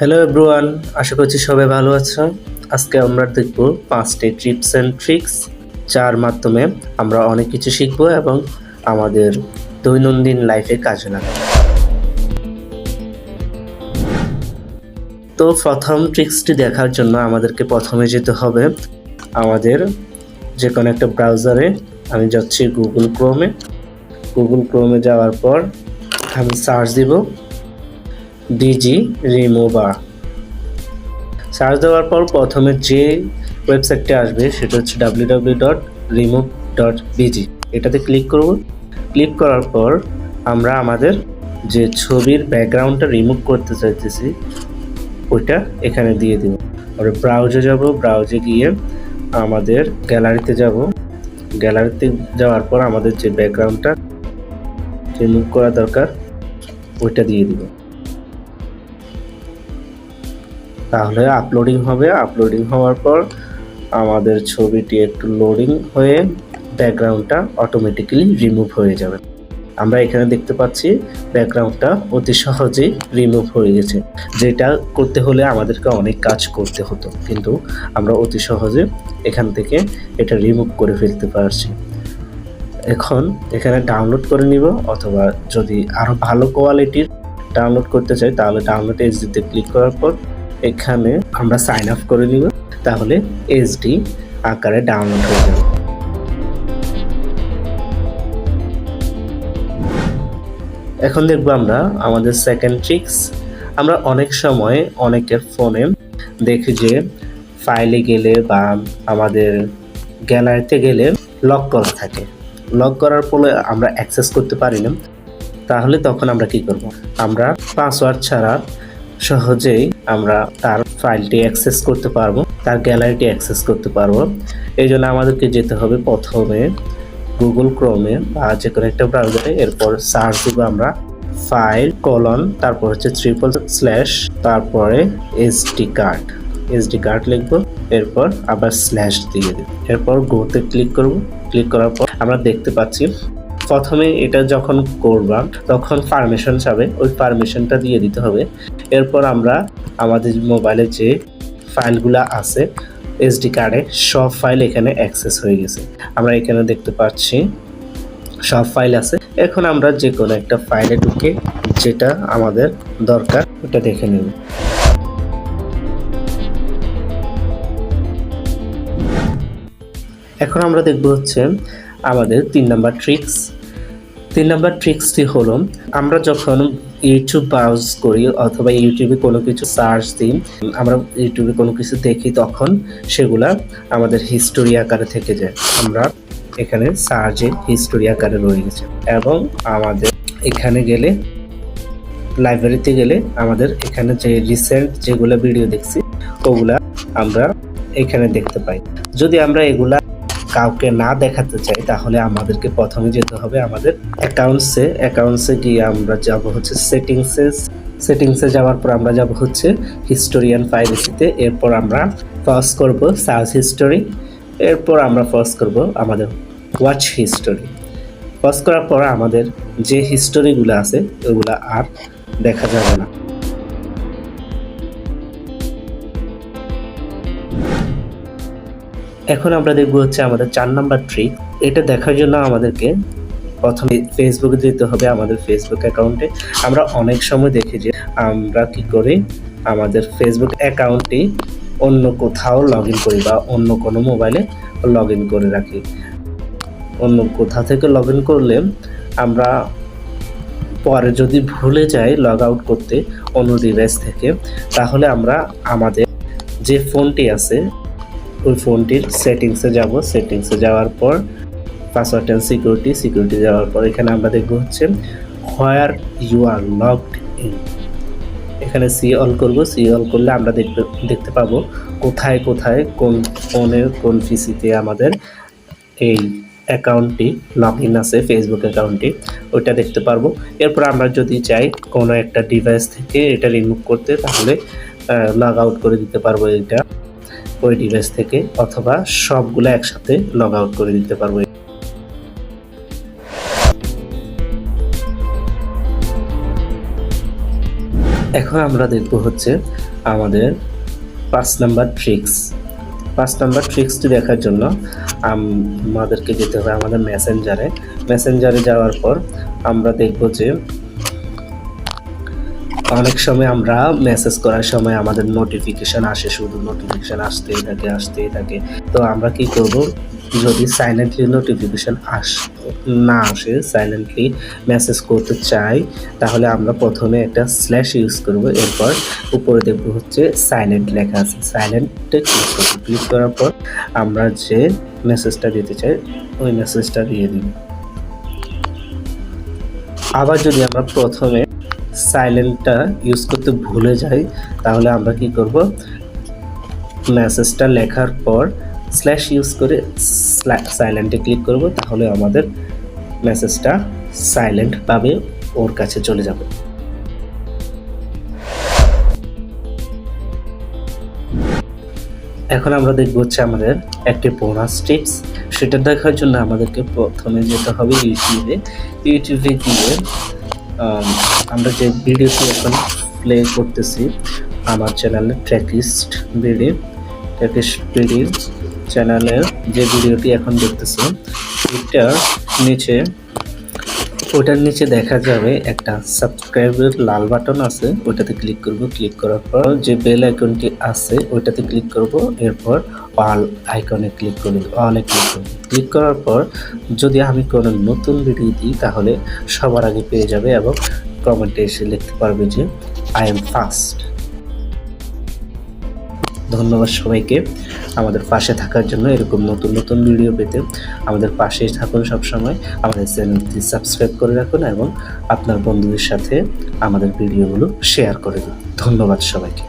Hello everyone, আশা করছি সবাই ভালো আছো। আজকে আমরা দেখব 5টি টিপস অ্যান্ড ট্রিক্স, যার মাধ্যমে আমরা অনেক কিছু শিখব এবং আমাদের দৈনন্দিন লাইফে কাজে লাগাবো। তো প্রথম ট্রিক্সটি দেখার জন্য আমাদেরকে প্রথমে যেতে হবে আমাদের যে কোনো একটা ব্রাউজারে। আমি যাচ্ছি গুগল ক্রোমে যাওয়ার পর আমি সার্চ দিব ডিজি রিমুভার। সার্চ দেওয়ার পর প্রথমে যে ওয়েবসাইটটি আসবে সেটা হচ্ছে www.remove.bg। এটাতে ক্লিক করব। ক্লিক করার পর আমরা আমাদের যে ছবির ব্যাকগ্রাউন্ডটা রিমুভ করতে চাইতেছি ওইটা এখানে দিয়ে দেব। আর ব্রাউজে যাব, ব্রাউজে গিয়ে আমাদের গ্যালারিতে যাব। গ্যালারিতে যাওয়ার পর আমাদের যে ব্যাকগ্রাউন্ডটা রিমুভ করা দরকার ওইটা দিয়ে দিব। তাহলে আপলোডিং হবে। আপলোডিং হওয়ার পর আমাদের ছবিটি একটু লোডিং হয়ে ব্যাকগ্রাউন্ডটা অটোমেটিক্যালি রিমুভ হয়ে যাবে। আমরা এখানে দেখতে পাচ্ছি ব্যাকগ্রাউন্ডটা অতি সহজেই রিমুভ হয়ে গেছে। যেটা করতে হলে আমাদেরকে অনেক কাজ করতে হতো, কিন্তু আমরা অতি সহজে এখান থেকে এটা রিমুভ করে ফেলতে পারছি। এখন এখানে ডাউনলোড করে নিব, অথবা যদি আরও ভালো কোয়ালিটির ডাউনলোড করতে চাই তাহলে ডাউনলোড এইচডিতে ক্লিক করার পর এখানে আমরা সাইন আপ করে নিব, তাহলে এইচডি আকারে ডাউনলোড হয়ে যাবে। এখন দেখব আমরা আমাদের সেকেন্ড ট্রিক্স। আমরা অনেক সময় অনেকের ফোনে দেখি যে ফাইলে গেলে বা আমাদের গ্যালারিতে গেলে লক করা থাকে। লক করার ফলে আমরা অ্যাক্সেস করতে পারি না। তাহলে তখন আমরা কি করব? আমরা পাসওয়ার্ড ছাড়া সহজেই আমরা তার ফাইলটি অ্যাক্সেস করতে পারবো, তার গ্যালারিটি অ্যাক্সেস করতে পারবো। এই জন্য আমাদেরকে যেতে হবে প্রথমে গুগল ক্রোমে বা যে কোনো একটা ব্রাউজারে। এরপর সার্চ দিব আমরা ফাইল তারপর হচ্ছে // তারপরে এসডি কার্ড লিখবো। এরপর আবার স্ল্যাশ দিয়ে দেব। এরপর গোতে ক্লিক করব। ক্লিক করার পর আমরা দেখতে পাচ্ছি প্রথমে এটা যখন করবা তখন পারমিশন চাবে, ওই পারমিশনটা দিয়ে দিতে হবে। এরপর আমরা আমাদের মোবাইলে যে ফাইলগুলো আছে এসডি কার্ডে সব ফাইল এখানে অ্যাক্সেস হয়ে গেছে। আমরা এখানে দেখতে পাচ্ছি সব ফাইল আছে। এখন আমরা যে কোনো একটা ফাইলে ঢুকে যেটা আমাদের দরকার ওটা দেখে নেব। এখন আমরা দেখব হচ্ছে আমাদের 3 নাম্বার ট্রিক্সটি হলো, আমরা যখন ইউটিউব ব্রাউজ করি অথবা ইউটিউবে কোনো কিছু সার্চ দিই, আমরা ইউটিউবে কোনো কিছু দেখি, তখন সেগুলা আমাদের হিস্টোরি আকারে থেকে যায়। আমরা এখানে সার্চে হিস্টোরি আকারে রয়ে গেছে। এবং আমাদের এখানে গেলে লাইব্রেরিতে গেলে আমাদের এখানে যে রিসেন্ট যেগুলো ভিডিও দেখছি ওগুলা আমরা এখানে দেখতে পাই। যদি আমরা এগুলা কাউকে না দেখাতে চাই তাহলে আমাদেরকে প্রথমে যেতে হবে আমাদের অ্যাকাউন্টসে গিয়ে আমরা যাব হচ্ছে সেটিংসে যাওয়ার পর আমরা যাব হচ্ছে হিস্টোরি অ্যান্ড প্রাইভেসিতে। এরপর আমরা পজ করব সার্চ হিস্টোরি। এরপর আমরা পজ করব আমাদের ওয়াচ হিস্টোরি। পজ করার পর আমাদের যে হিস্টোরিগুলো আছে ওগুলো আর দেখা যাবে না। এখন আমরা দেখব হচ্ছে আমাদের 4 নাম্বার ট্রিক। এটা দেখার জন্য আমাদেরকে প্রথমে ফেসবুকে যেতে হবে, আমাদের ফেসবুক অ্যাকাউন্টে। আমরা অনেক সময় দেখি যে আমরা কি করি, আমাদের ফেসবুক অ্যাকাউন্টটি অন্য কোথাও লগ ইন করি বা অন্য কোনো মোবাইলে লগ ইন করে রাখি। অন্য কোথা থেকে লগ ইন করলে আমরা পরে যদি ভুলে যাই লগ আউট করতে অন্য ডিভাইস থেকে, তাহলে আমরা আমাদের যে ফোনটি আছে ওই ফোনটির সেটিংসে যাব। সেটিংসে যাওয়ার পর পাসওয়ার্ড অ্যান্ড সিকিউরিটি যাওয়ার পর এখানে আমরা দেখব হচ্ছে where you are logged in. এখানে সি অল করব। সি অল করলে আমরা দেখতে পাবো কোথায় কোন ফোনের কোন পিসিতে আমাদের এই অ্যাকাউন্টটি লগ ইন আছে, ফেসবুক অ্যাকাউন্টটি, ওইটা দেখতে পারবো। এরপর আমরা যদি চাই কোনো একটা ডিভাইস থেকে এটা রিমুভ করতে, তাহলে লগ আউট করে দিতে পারবো এটা ওই ডিভাইস থেকে, অথবা সবগুলো একসাথে লগ আউট করে দিতে পারবো। এখন আমরা দেখব হচ্ছে আমাদের 5 নাম্বার ট্রিক্স। 5 নাম্বার ট্রিক্সটি দেখার জন্য আমাদেরকে যেতে হবে আমাদের মেসেঞ্জারে যাওয়ার পর আমরা দেখব যে অনেক সময় আমরা মেসেজ করার সময় আমাদের নোটিফিকেশন আসে, শুধু নোটিফিকেশন আসতেই থাকে। তো আমরা কি করব, যদি সাইলেন্টলি নোটিফিকেশন না আসে, সাইলেন্টলি মেসেজ করতে চাই, তাহলে আমরা প্রথমে একটা স্ল্যাশ ইউজ করব। এরপর উপরে দেখব হচ্ছে সাইলেন্ট লেখা আছে, সাইলেন্টে ক্লিক করার পর আমরা যে মেসেজটা দিতে চাই ওই মেসেজটা দিয়ে দিব। আবার যদি আমরা প্রথমে সাইলেন্টটা ইউজ করতে ভুলে যাই, তাহলে আমরা কি করব, মেসেজটা লেখার পর স্ল্যাশ ইউজ করে সাইলেন্টে ক্লিক করব, তাহলে আমাদের মেসেজটা সাইলেন্টভাবে ওর কাছে চলে যাবে। এখন আমরা দেখব হচ্ছে আমাদের একটি বোনাস টিপস। সেটা দেখার জন্য আমাদেরকে প্রথমে যেতে হবে ইউটিউবে গিয়ে আমরা যে ভিডিওটি এখন প্লে করতেছি আমার চ্যানেলে টেচিস্টbd চ্যানেলের যে ভিডিওটি এখন দেখতেছি ওটার নিচে দেখা যাবে একটা সাবস্ক্রাইবের লাল বাটন আছে, ওটাতে ক্লিক করব। ক্লিক করার পর যে বেল আইকনটি আছে ওটাতে ক্লিক করব। এরপর অল আইকনে ক্লিক করব। ক্লিক করার পর যদি আমি কোনো নতুন ভিডিও দিই তাহলে সবার আগে পেয়ে যাবে এবং কমেন্টে এসে লিখতে পারবে যে আই এম ফার্স্ট। ধন্যবাদ সবাইকে আমাদের পাশে থাকার জন্য। এরকম নতুন ভিডিও পেতে আমাদের পাশেই থাকুন সবসময়। আমাদের চ্যানেলটি সাবস্ক্রাইব করে রাখুন এবং আপনার বন্ধুদের সাথে আমাদের ভিডিওগুলো শেয়ার করে দিন। ধন্যবাদ সবাইকে।